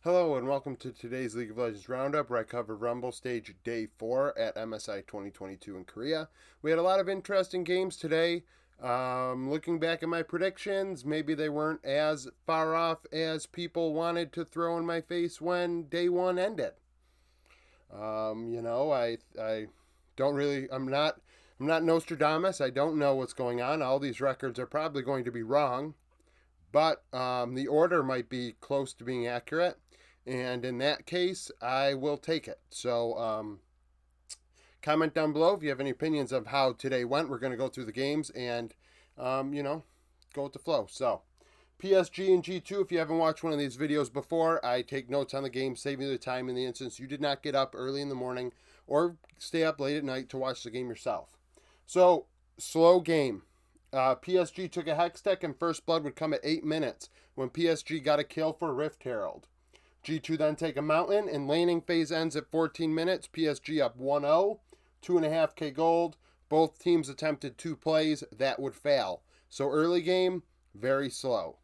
Hello and welcome to today's League of Legends Roundup, where I cover Rumble Stage Day 4 at MSI 2022 in Korea. We had a lot of interesting games today. Looking back at my predictions, maybe they weren't as far off as people wanted to throw in my face when Day 1 ended. I don't really, I'm not Nostradamus. I don't know what's going on. All these records are probably going to be wrong, but the order might be close to being accurate. And in that case, I will take it. So, comment down below if you have any opinions of how today went. We're going to go through the games and, go with the flow. So, PSG and G2, if you haven't watched one of these videos before, I take notes on the game, saving you the time in the instance you did not get up early in the morning or stay up late at night to watch the game yourself. So, slow game. PSG took a Hextech and first blood would come at 8 minutes when PSG got a kill for Rift Herald. G2 then take a mountain and laning phase ends at 14 minutes. PSG up 1-0, 2.5k gold. Both teams attempted 2 plays that would fail. So early game, very slow.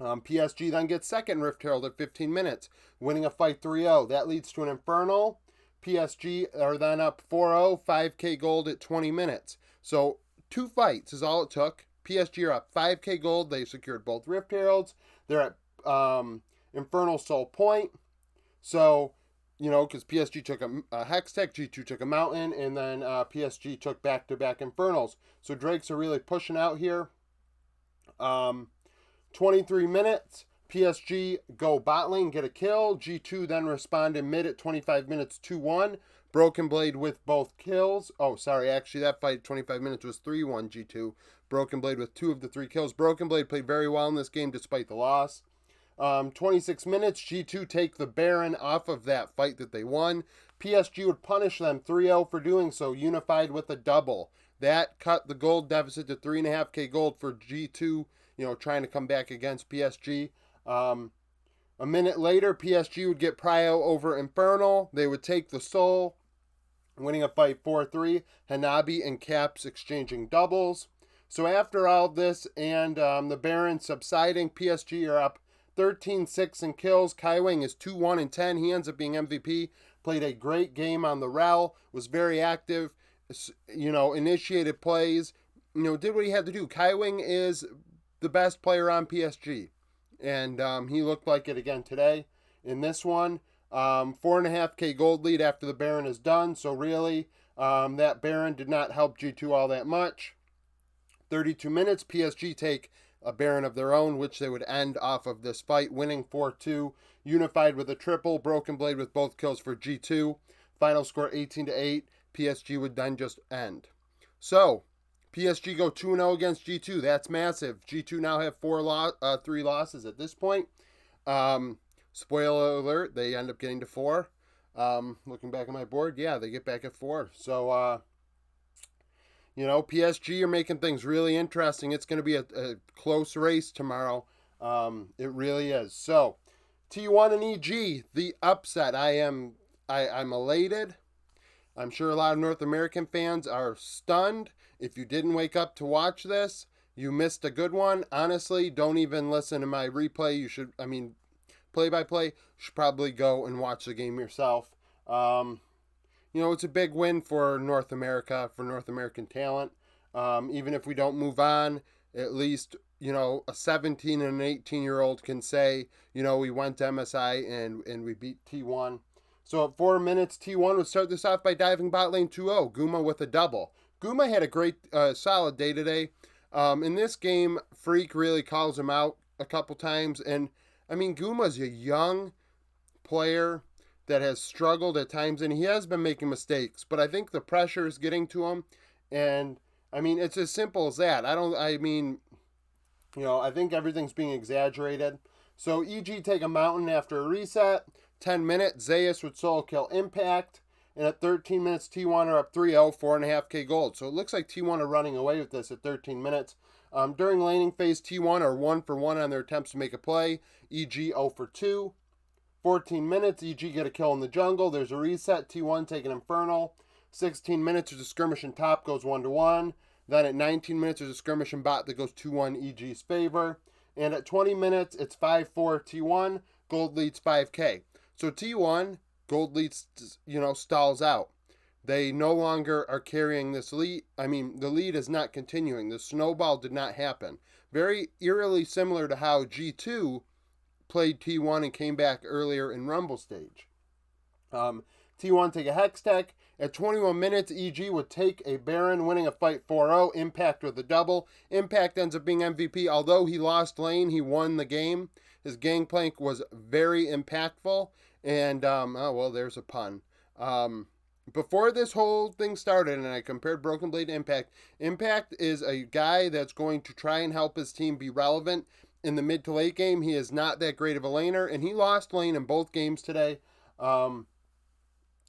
PSG then gets second Rift Herald at 15 minutes, winning a fight 3-0. That leads to an Infernal. PSG are then up 4-0, 5k gold at 20 minutes. So 2 fights is all it took. PSG are up 5k gold. They secured both Rift Heralds. They're at Infernal Soul Point. So, because PSG took a Hextech, G2 took a Mountain, and then PSG took back-to-back Infernals. So Drakes are really pushing out here. 23 minutes, PSG go bot lane, get a kill. G2 then respond in mid at 25 minutes, 2-1. Broken Blade with both kills. Oh, sorry, actually that fight 25 minutes was 3-1 G2. Broken Blade with 2 of the 3 kills. Broken Blade played very well in this game despite the loss. 26 minutes, G2 take the Baron off of that fight that they won. PSG would punish them 3-0 for doing so, unified with a double. That cut the gold deficit to 3.5k gold for G2, trying to come back against PSG. A minute later, PSG would get Prio over Infernal. They would take the Soul, winning a fight 4-3. Hanabi and Caps exchanging doubles. So after all this and the Baron subsiding, PSG are up 13-6 in kills. Kaiwing is 2-1-10. He ends up being MVP. Played a great game on the Rel. Was very active. Initiated plays. Did what he had to do. Kaiwing is the best player on PSG. And he looked like it again today. In this one, 4.5k gold lead after the Baron is done. So really, that Baron did not help G2 all that much. 32 minutes, PSG take a Baron of their own, which they would end off of this fight, winning 4-2, unified with a triple, Broken Blade with both kills for G2. Final score 18-8. PSG would then just end. So, PSG go 2-0 against G2. That's massive. G2 now have 3 losses at this point. Spoiler alert, they end up getting to 4. Looking back at my board, yeah, they get back at 4. So, PSG are making things really interesting. It's going to be a close race tomorrow. It really is. So, T1 and EG, the upset. I'm elated. I'm sure a lot of North American fans are stunned. If you didn't wake up to watch this, you missed a good one. Honestly, don't even listen to my replay. Play-by-play, you should probably go and watch the game yourself. It's a big win for North America, for North American talent. Even if we don't move on, at least, a 17 and an 18-year-old can say, we went to MSI and we beat T1. So at 4 minutes, T1 would start this off by diving bot lane 2-0. Guma with a double. Guma had a great, solid day today. In this game, Freak really calls him out a couple times. And, Guma's a young player that has struggled at times, and he has been making mistakes, but I think the pressure is getting to him, and it's as simple as that. I think everything's being exaggerated. So EG take a mountain after a reset. 10 minutes, Zeus would solo kill Impact, and at 13 minutes, T1 are up 3-0, 4.5k gold. So it looks like T1 are running away with this at 13 minutes. During laning phase, T1 are 1-for-1 on their attempts to make a play. EG 0-for-2. 14 minutes, EG get a kill in the jungle. There's a reset. T1 take an Infernal. 16 minutes, there's a skirmish in top, goes 1-1. Then at 19 minutes, there's a skirmish in bot that goes 2-1 EG's favor. And at 20 minutes, it's 5-4 T1. Gold leads 5K. So T1, Gold leads, stalls out. They no longer are carrying this lead. I mean, the lead is not continuing. The snowball did not happen. Very eerily similar to how G2 played T1 and came back earlier in Rumble stage. T1 take a Hex Tech. At 21 minutes, EG would take a Baron, winning a fight 4-0. Impact with a double. Impact ends up being MVP. Although he lost lane, he won the game. His gangplank was very impactful. And, there's a pun. Before this whole thing started, and I compared Broken Blade to Impact, Impact is a guy that's going to try and help his team be relevant in the mid to late game. He is not that great of a laner, and he lost lane in both games today.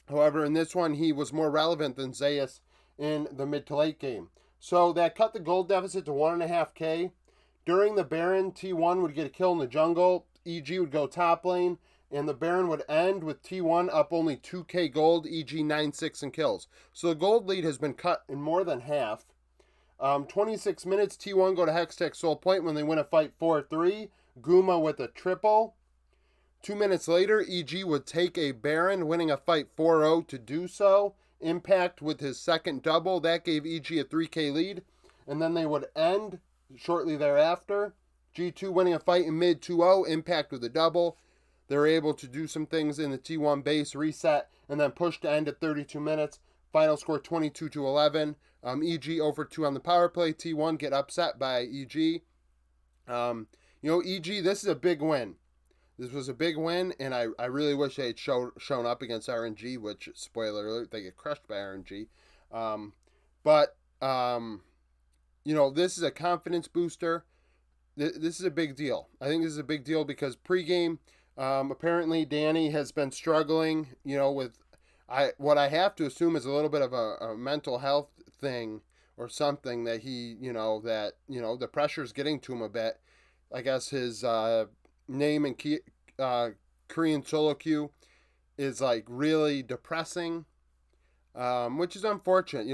However, in this one, he was more relevant than Zeus in the mid to late game. So that cut the gold deficit to 1.5K. During the Baron, T1 would get a kill in the jungle. EG would go top lane. And the Baron would end with T1 up only 2K gold, EG 9-6 in kills. So the gold lead has been cut in more than half. 26 minutes, T1 go to Hextech Soul Point when they win a fight 4-3. Guma with a triple. 2 minutes later, EG would take a Baron, winning a fight 4-0 to do so. Impact with his second double. That gave EG a 3K lead. And then they would end shortly thereafter. G2 winning a fight in mid 2-0. Impact with a double. They were able to do some things in the T1 base, reset, and then push to end at 32 minutes. Final score 22-11. EG over 2 on the power play. T1 get upset by EG. EG, this is a big win. This was a big win, and I really wish they had shown up against RNG, which, spoiler alert, they get crushed by RNG. This is a confidence booster. This is a big deal. I think this is a big deal because pregame, apparently Danny has been struggling, with what I have to assume is a little bit of a mental health thing or something that he, the pressure's getting to him a bit. I guess his name in Korean solo queue is like really depressing, which is unfortunate.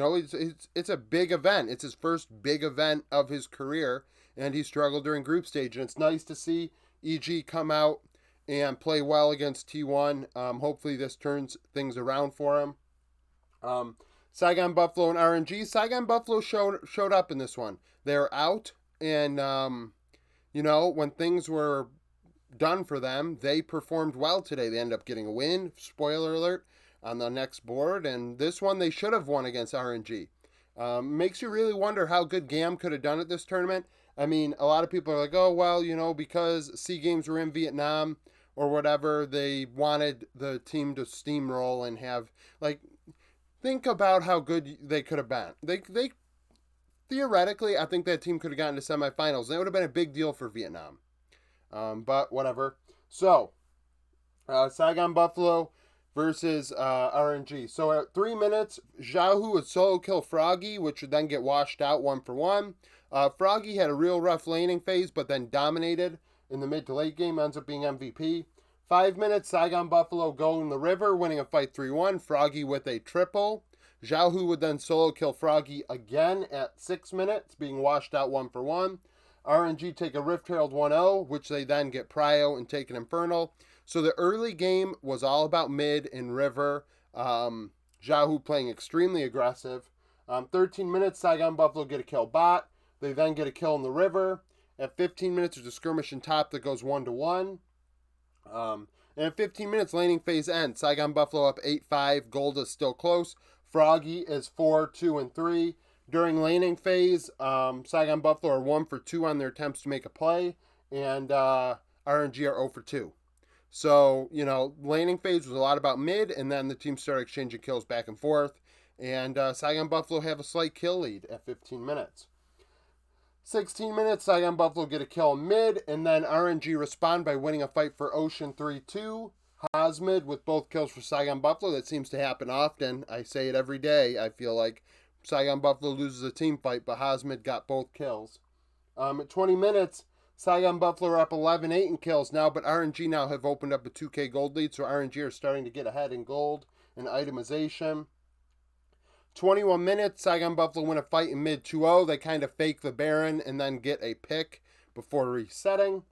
It's a big event. It's his first big event of his career, and he struggled during group stage. And it's nice to see EG come out and play well against T1. Hopefully this turns things around for him. Saigon Buffalo and RNG. Saigon Buffalo showed up in this one. They're out, and when things were done for them, they performed well today. They ended up getting a win, spoiler alert, on the next board, and this one they should have won against RNG. Makes you really wonder how good GAM could have done at this tournament. I mean, a lot of people are like, oh, well, because SEA Games were in Vietnam or whatever, they wanted the team to steamroll and have, think about how good they could have been. They theoretically, I think that team could have gotten to semifinals. That would have been a big deal for Vietnam. But whatever. So, Saigon Buffalo versus RNG. So at 3 minutes, Xiaohu would solo kill Froggy, which would then get washed out 1-for-1. Froggy had a real rough laning phase, but then dominated in the mid to late game, ends up being MVP. 5 minutes, Saigon Buffalo go in the river, winning a fight 3-1. Froggy with a triple. Xiaohu would then solo kill Froggy again at 6 minutes, being washed out 1-for-1. RNG take a Rift Herald 1-0, which they then get Prio and take an Infernal. So the early game was all about mid and river. Xiaohu playing extremely aggressive. 13 minutes, Saigon Buffalo get a kill bot. They then get a kill in the river. At 15 minutes, there's a skirmish in top that goes 1-1. And at 15 minutes, laning phase ends. Saigon Buffalo up 8-5. Gold is still close. Froggy is 4-2-3. During laning phase, Saigon Buffalo are 1-for-2 on their attempts to make a play. And RNG are 0-for-2. So, laning phase was a lot about mid, and then the team started exchanging kills back and forth. And Saigon Buffalo have a slight kill lead at 15 minutes. 16 minutes, Saigon Buffalo get a kill in mid, and then RNG respond by winning a fight for Ocean 3-2. Hosmid with both kills for Saigon Buffalo. That seems to happen often. I say it every day. I feel like Saigon Buffalo loses a team fight, but Hosmid got both kills. At 20 minutes, Saigon Buffalo are up 11-8 in kills now, but RNG now have opened up a 2K gold lead, so RNG are starting to get ahead in gold and itemization. 21 minutes, Saigon Buffalo win a fight in mid 2-0. They kind of fake the Baron and then get a pick before resetting.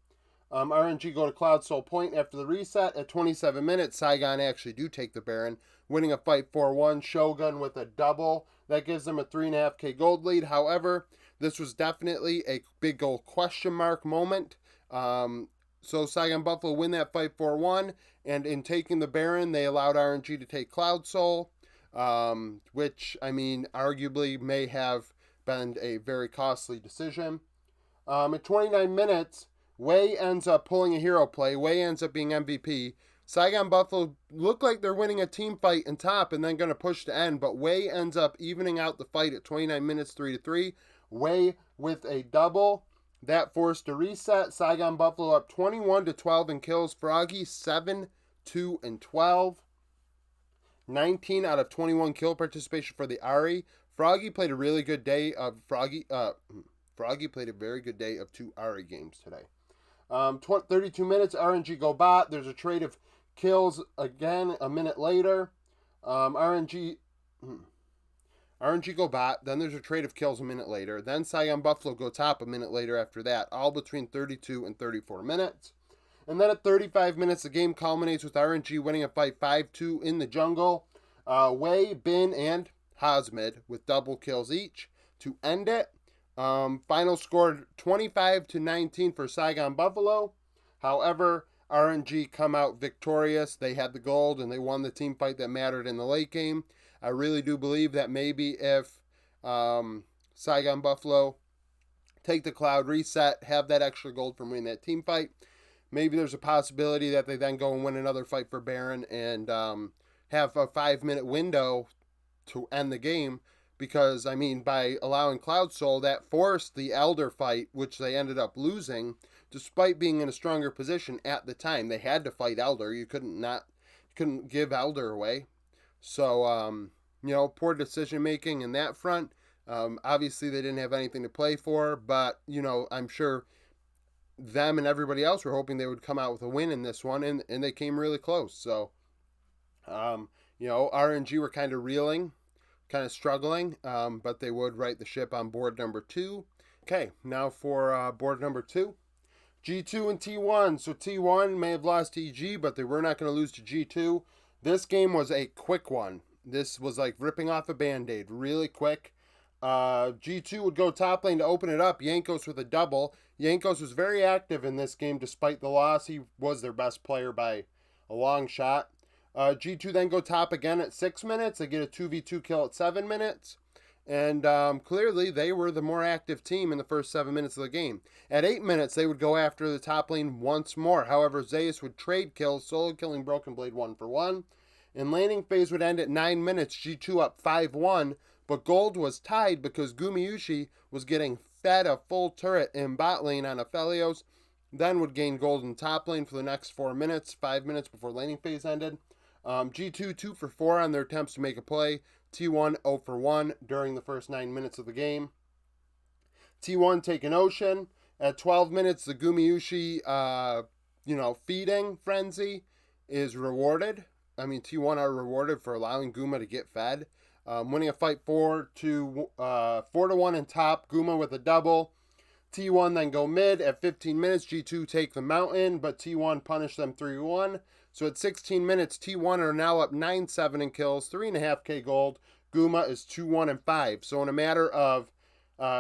RNG go to Cloud Soul Point after the reset. At 27 minutes, Saigon actually do take the Baron, winning a fight 4-1. Shogun with a double. That gives them a 3.5K gold lead. However, this was definitely a big gold question mark moment. So Saigon Buffalo win that fight 4-1. And in taking the Baron, they allowed RNG to take Cloud Soul, which, I mean, arguably may have been a very costly decision. At 29 minutes, Wei ends up pulling a hero play. Wei ends up being MVP. Saigon Buffalo look like they're winning a team fight in top and then going to push to end, but Wei ends up evening out the fight at 29 minutes 3-3. Wei with a double. That forced a reset. Saigon Buffalo up 21-12 in kills. Froggy 7-2-12. 19 out of 21 kill participation for the Ari. Froggy played a really good day of Froggy played a very good day of 2 Ari games today. 32 minutes, RNG go bot. There's a trade of kills again a minute later. RNG go bot. Then there's a trade of kills a minute later. Then Saigon Buffalo go top a minute later after that. All between 32 and 34 minutes. And then at 35 minutes, the game culminates with RNG winning a fight 5-2 in the jungle. Wei, Bin, and Hasmid with double kills each to end it. Final score 25-19 for Saigon Buffalo. However, RNG come out victorious. They had the gold and they won the team fight that mattered in the late game. I really do believe that maybe if Saigon Buffalo take the Cloud reset, have that extra gold from winning that team fight, maybe there's a possibility that they then go and win another fight for Baron and have a 5-minute window to end the game. Because, I mean, by allowing Cloud Soul, that forced the Elder fight, which they ended up losing, despite being in a stronger position at the time. They had to fight Elder. You couldn't give Elder away. So, poor decision making in that front. Obviously, they didn't have anything to play for, but, I'm sure them and everybody else were hoping they would come out with a win in this one, and they came really close. So, RNG were kind of reeling, kind of struggling, but they would right the ship on board number 2. Okay, now for board number 2. G2 and T1. So T1 may have lost to EG, but they were not going to lose to G2. This game was a quick one. This was like ripping off a Band-Aid, really quick. G2 would go top lane to open it up. Yankos with a double. Yankos was very active in this game despite the loss. He was their best player by a long shot. G2 then go top again at 6 minutes. They get a 2v2 kill at 7 minutes. And clearly, they were the more active team in the first 7 minutes of the game. At 8 minutes, they would go after the top lane once more. However, Zeus would trade kills, solo killing Broken Blade 1-for-1. And laning phase would end at 9 minutes, G2 up 5-1. But gold was tied because Gumayushi was getting fed a full turret in bot lane on Aphelios. Then would gain gold in top lane for the next 4 minutes, 5 minutes before laning phase ended. G2 2-for-4 on their attempts to make a play. T1 0-for-1 during the first 9 minutes of the game. T1 take an ocean. At 12 minutes, the Gumayushi, feeding frenzy is rewarded. I mean, T1 are rewarded for allowing Guma to get fed. Winning a fight 4-1 in top. Guma with a double. T1 then go mid. At 15 minutes, G2 take the mountain, but T1 punish them 3-1. So at 16 minutes, T1 are now up 9-7 in kills, 3.5k gold. Guma is 2-1-5. So in a matter of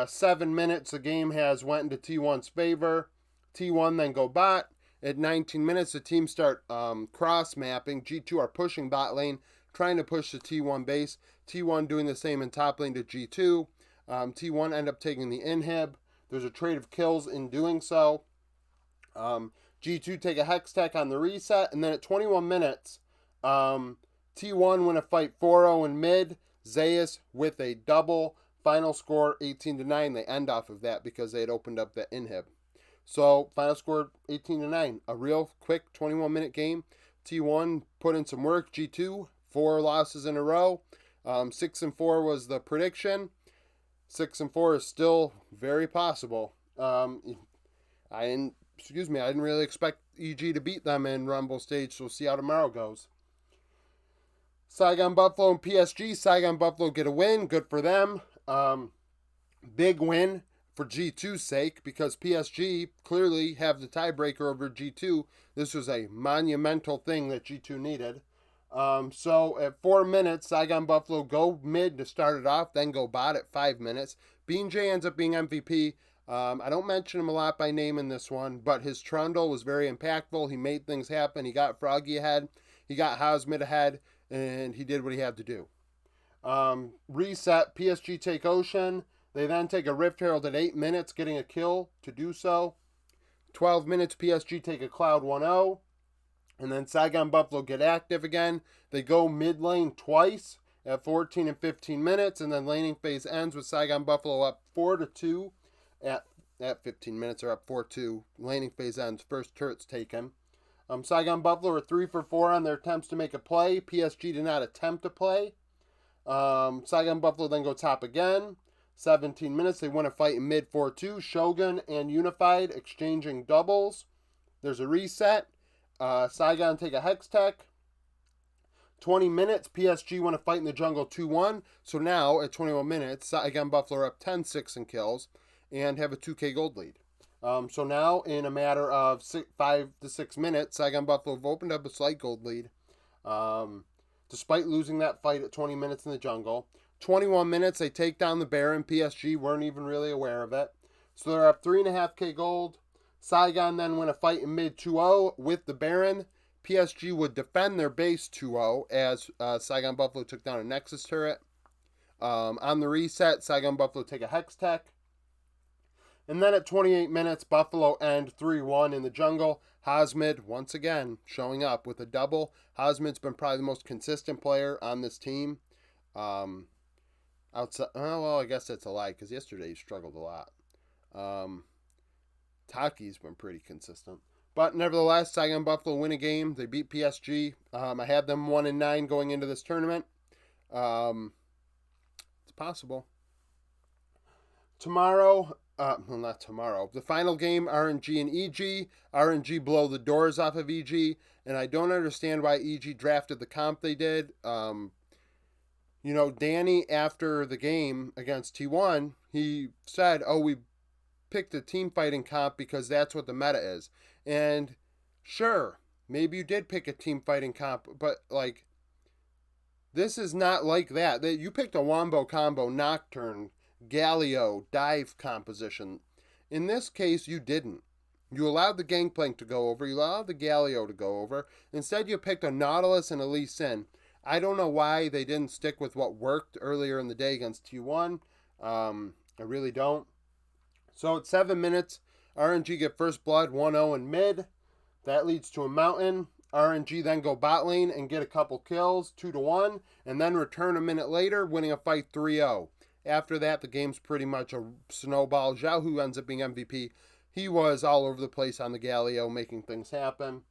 7 minutes, the game has went into T1's favor. T1 then go bot. At 19 minutes, the team start cross-mapping. G2 are pushing bot lane, trying to push the T1 base. T1 doing the same in top lane to G2. T1 end up taking the inhib. There's a trade of kills in doing so. G2 take a hex tech on the reset, and then at 21 minutes, T1 win a fight 4-0 in mid. Zeus with a double. Final score 18-9. They end off of that because they had opened up that inhib. So final score 18-9. A real quick 21-minute game. T1 put in some work. G2 4 losses in a row. 6-4 was the prediction. 6-4 is still very possible. I didn't really expect EG to beat them in Rumble stage, so we'll see how tomorrow goes. Saigon Buffalo and PSG. Saigon Buffalo get a win. Good for them. Big win for G2's sake, because PSG clearly have the tiebreaker over G2. This was a monumental thing that G2 needed. So at 4 minutes, Saigon Buffalo go mid to start it off, then go bot at 5 minutes. Bean J ends up being MVP. I don't mention him a lot by name in this one, but his trundle was very impactful. He made things happen. He got Froggy ahead. He got Hosmid ahead, and he did what he had to do. Reset, PSG take Ocean. They then take a Rift Herald at 8 minutes, getting a kill to do so. 12 minutes, PSG take a Cloud 1-0. And then Saigon Buffalo get active again. They go mid lane twice at 14 and 15 minutes. And then laning phase ends with Saigon Buffalo up 4-2 at 15 minutes, or up 4-2. Laning phase ends. First turret's taken. Saigon Buffalo are 3 for 4 on their attempts to make a play. PSG did not attempt to play. Saigon Buffalo then go top again. 17 minutes. They win a fight in mid 4-2. Shogun and Unified exchanging doubles. There's a reset. Saigon take a Hex Tech. 20 minutes. PSG win a fight in the jungle 2-1. So now at 21 minutes, Saigon Buffalo are up 10-6 in kills and have a 2K gold lead. So now in a matter of 5 to 6 minutes, Saigon Buffalo have opened up a slight gold lead. Despite losing that fight at 20 minutes in the jungle. 21 minutes, they take down the Baron. PSG weren't even really aware of it. So they're up 3.5K gold. Saigon then win a fight in mid 2-0 with the Baron. PSG would defend their base 2-0 as Saigon Buffalo took down a Nexus turret. On the reset, Saigon Buffalo take a Hex Tech. And then at 28 minutes, Buffalo end 3-1 in the jungle. Hosmid, once again, showing up with a double. Hosmid's been probably the most consistent player on this team. Outside, well, I guess that's a lie, because yesterday he struggled a lot. Taki's been pretty consistent. But nevertheless, Saigon Buffalo win a game. They beat PSG. I had them 1-9 going into this tournament. It's possible. Tomorrow, well, not tomorrow. The final game, RNG and EG. RNG blow the doors off of EG. And I don't understand why EG drafted the comp they did. You know, Danny, after the game against T1, he said, oh, we picked a team fighting comp because that's what the meta is. And sure, maybe you did pick a team fighting comp, but like, this is not like that. You picked a Wombo combo, Nocturne, Galio, dive composition. In this case, you didn't. You allowed the Gangplank to go over. You allowed the Galio to go over. Instead, you picked a Nautilus and a Lee Sin. I don't know why they didn't stick with what worked earlier in the day against T1. I really don't. So at 7 minutes, RNG get first blood 1-0 in mid. That leads to a mountain. RNG then go bot lane and get a couple kills, 2-1, and then return a minute later, winning a fight 3-0. After that, the game's pretty much a snowball. Zhao Hu ends up being MVP. He was all over the place on the Galio, making things happen.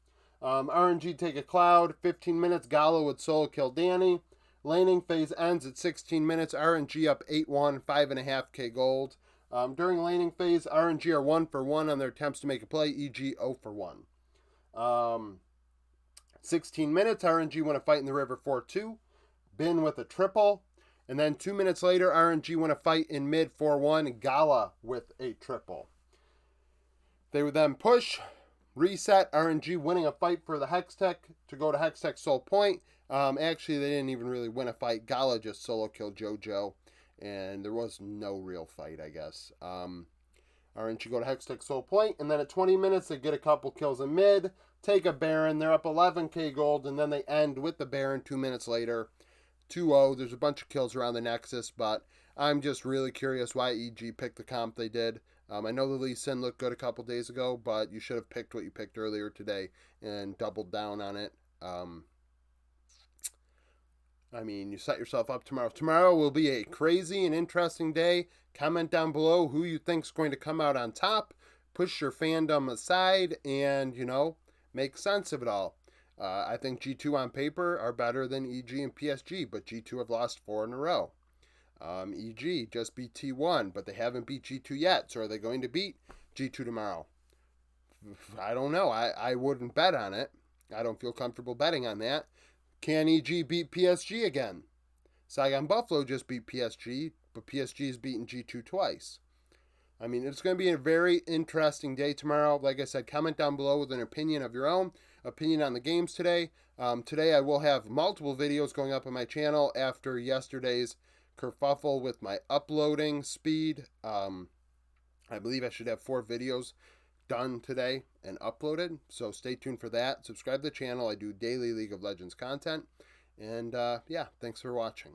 RNG take a Cloud, 15 minutes, Gala would solo kill Danny. Laning phase ends at 16 minutes, RNG up 8-1, 5.5K gold. During laning phase, RNG are 1 for 1 on their attempts to make a play, EG 0 for 1. 16 minutes, RNG win a fight in the river 4-2. Bin with a triple. And then 2 minutes later, RNG win a fight in mid 4-1, Gala with a triple. They would then push, reset, RNG winning a fight for the Hex Tech to go to Hex Tech Soul Point. Actually, they didn't even really win a fight. Gala just solo killed JoJo, and there was no real fight, I guess. RNG go to Hex Tech Soul Point, and then at 20 minutes, they get a couple kills in mid, take a Baron, they're up 11K gold, and then they end with the Baron 2 minutes later. 2-0, there's a bunch of kills around the Nexus, but I'm just really curious why EG picked the comp they did. I know the Lee Sin looked good a couple days ago, but you should have picked what you picked earlier today and doubled down on it. I mean, you set yourself up tomorrow. Tomorrow will be a crazy and interesting day. Comment down below who you think's going to come out on top. Push your fandom aside and, make sense of it all. I think G2 on paper are better than EG and PSG, but G2 have lost 4 in a row. EG just beat T1, but they haven't beat G2 yet. So are they going to beat G2 tomorrow? I don't know. I wouldn't bet on it. I don't feel comfortable betting on that. Can EG beat PSG again? Saigon Buffalo just beat PSG, but PSG has beaten G2 twice. I mean, it's going to be a very interesting day tomorrow. Like I said, comment down below with an opinion of your own, opinion on the games today. Today I will have multiple videos going up on my channel after yesterday's kerfuffle with my uploading speed. I believe I should have 4 videos done today and uploaded, so stay tuned for that. Subscribe to the channel. I do daily League of Legends content. And yeah, thanks for watching.